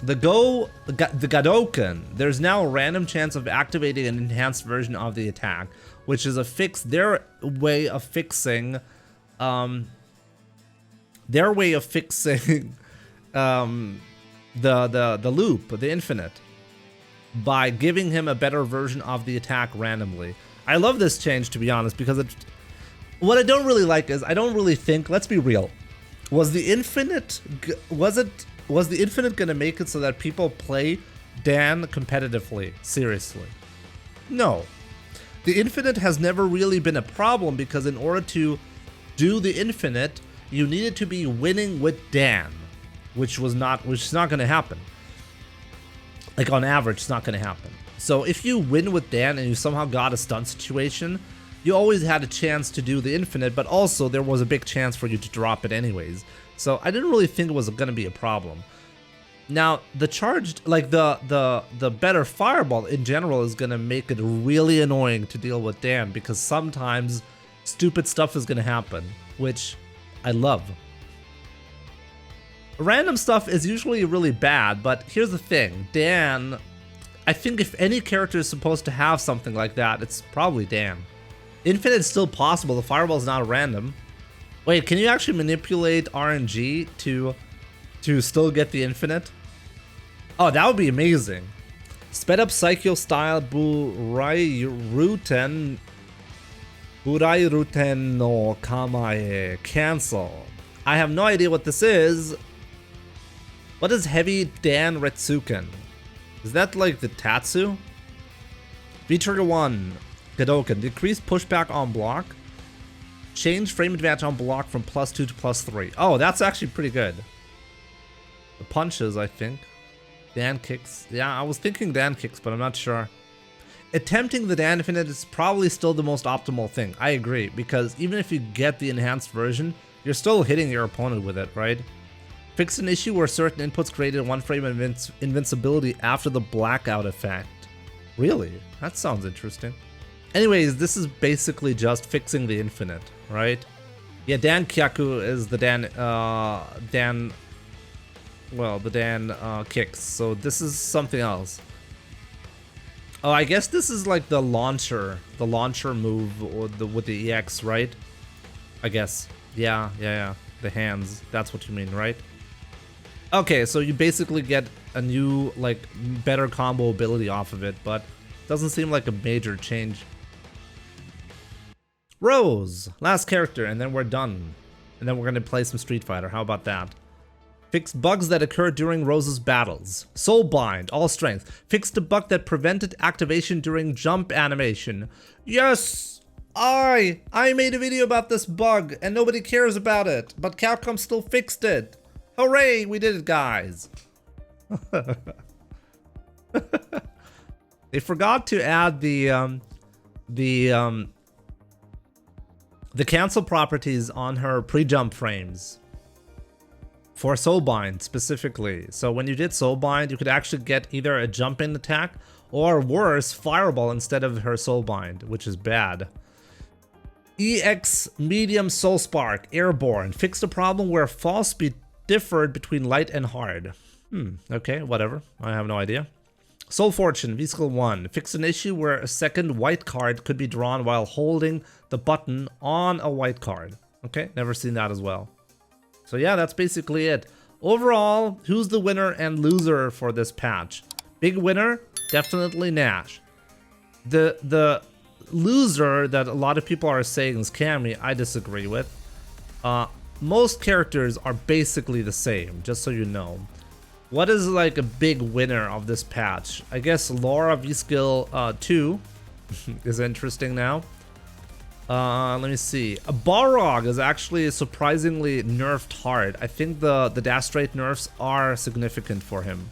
Gadoken, there's now a random chance of activating an enhanced version of the attack, which is their way of fixing the loop, the infinite, by giving him a better version of the attack randomly. I love this change, to be honest, because what I don't really like is I don't really think, let's be real, was the infinite gonna make it so that people play Dan competitively? Seriously. No. The infinite has never really been a problem because in order to do the infinite, you needed to be winning with Dan, which is not gonna happen. Like on average, it's not gonna happen. So if you win with Dan and you somehow got a stun situation, you always had a chance to do the infinite, but also there was a big chance for you to drop it anyways. So I didn't really think it was going to be a problem. Now, the charged, like the better fireball in general is going to make it really annoying to deal with Dan, because sometimes stupid stuff is going to happen, which I love. Random stuff is usually really bad, but here's the thing. Dan, I think if any character is supposed to have something like that, it's probably Dan. Infinite's still possible. The fireball's not random. Wait, can you actually manipulate RNG to still get the infinite? Oh, that would be amazing. Sped up Psycho style Burai Ruten no Kamae. Cancel. I have no idea what this is. What is Heavy Dan Retsuken? Is that like the Tatsu? V-Trigger 1. Gadoken. Decrease pushback on block. Change frame advantage on block from +2 to +3. Oh, that's actually pretty good. The punches, I think. Dan kicks. Yeah, I was thinking Dan kicks, but I'm not sure. Attempting the Dan Infinite is probably still the most optimal thing. I agree, because even if you get the enhanced version, you're still hitting your opponent with it, right? Fix an issue where certain inputs created one frame of invincibility after the blackout effect. Really? That sounds interesting. Anyways, this is basically just fixing the infinite, right? Yeah, Dan Kyaku is the Dan kicks, so this is something else. Oh, I guess this is like the launcher move, or with the EX, right? I guess. Yeah, the hands, that's what you mean, right? Okay, so you basically get a new, like, better combo ability off of it, but doesn't seem like a major change. Rose, last character, and then we're done. And then we're gonna play some Street Fighter, how about that? Fix bugs that occur during Rose's battles. Soulbind, all strength. Fix the bug that prevented activation during jump animation. Yes! I made a video about this bug, and nobody cares about it, but Capcom still fixed it. Hooray, we did it, guys. They forgot to add the cancel properties on her pre-jump frames. For Soulbind specifically. So when you did Soulbind, you could actually get either a jump in attack or worse, Fireball instead of her Soulbind, which is bad. EX Medium Soul Spark Airborne. Fixed a problem where fall speed differed between light and hard. Okay, whatever. I have no idea. Soul Fortune V-Skill 1. Fix an issue where a second white card could be drawn while holding the button on a white card. Okay, never seen that as well. So yeah, that's basically it. Overall, who's the winner and loser for this patch? Big winner, definitely Nash. The loser that a lot of people are saying is Cammy. I disagree with. Most characters are basically the same, just so you know. What is like a big winner of this patch? I guess Laura V-Skill 2 is interesting now. Let me see. A Balrog is actually surprisingly nerfed hard. I think the dash straight nerfs are significant for him.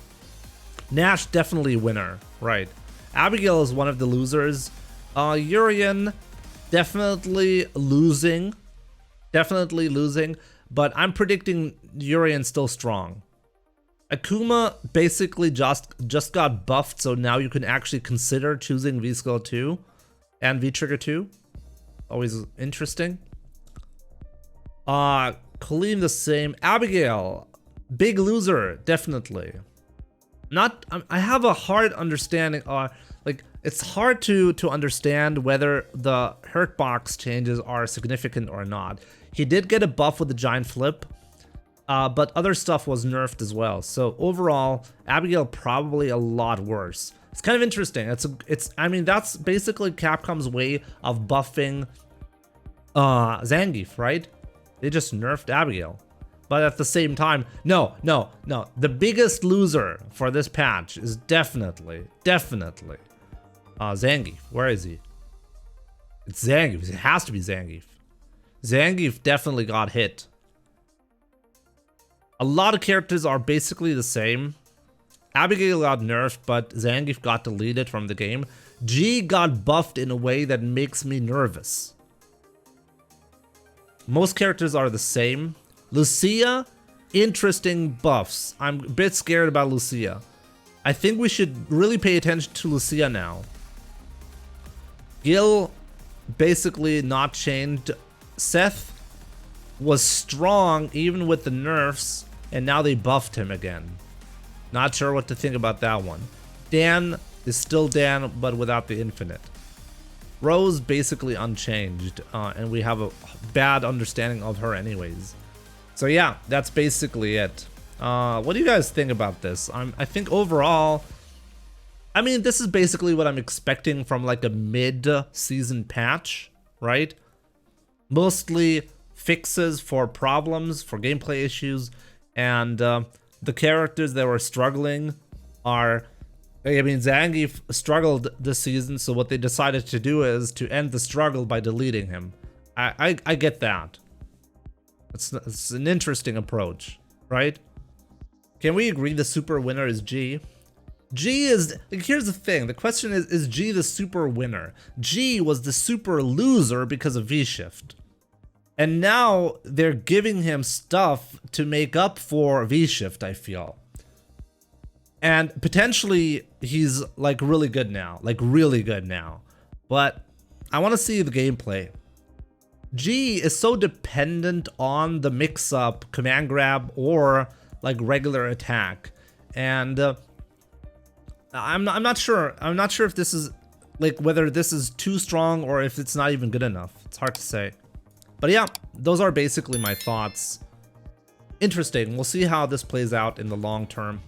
Nash definitely winner, right? Abigail is one of the losers. Urien definitely losing, but I'm predicting Urien still strong. Akuma basically just got buffed, so now you can actually consider choosing V-Skill 2 and V-Trigger 2. Always interesting. Kolin the same. Abigail, big loser, definitely. I have a hard understanding. Like it's hard to understand whether the hurt box changes are significant or not. He did get a buff with the giant flip, but other stuff was nerfed as well. So overall, Abigail probably a lot worse. It's kind of interesting. I mean, that's basically Capcom's way of buffing Zangief, right? They just nerfed Abigail. But at the same time, no. The biggest loser for this patch is definitely Zangief. Where is he? It's Zangief. It has to be Zangief. Zangief definitely got hit. A lot of characters are basically the same. Abigail got nerfed, but Zangief got deleted from the game. G got buffed in a way that makes me nervous. Most characters are the same. Lucia interesting buffs. I'm a bit scared about Lucia. I think we should really pay attention to Lucia now. Gill basically not changed. Seth was strong even with the nerfs, and now they buffed him again. Not sure what to think about that one. Dan is still Dan, but without the infinite. Rose basically unchanged, and we have a bad understanding of her anyways. So yeah, that's basically it. What do you guys think about this? I think overall, I mean, this is basically what I'm expecting from like a mid-season patch, right? Mostly fixes for problems, for gameplay issues, and the characters that were struggling are... I mean, Zangief struggled this season, so what they decided to do is to end the struggle by deleting him. I get that. It's an interesting approach, right? Can we agree the super winner is G? G is... Here's the thing. The question is G the super winner? G was the super loser because of V-Shift. And now they're giving him stuff to make up for V-Shift, I feel. And potentially he's like really good now, but I want to see the gameplay. G is so dependent on the mix-up, command grab, or like regular attack, and I'm not sure if this is like whether this is too strong or if it's not even good enough. It's hard to say, but yeah, those are basically my thoughts. Interesting. We'll see how this plays out in the long term.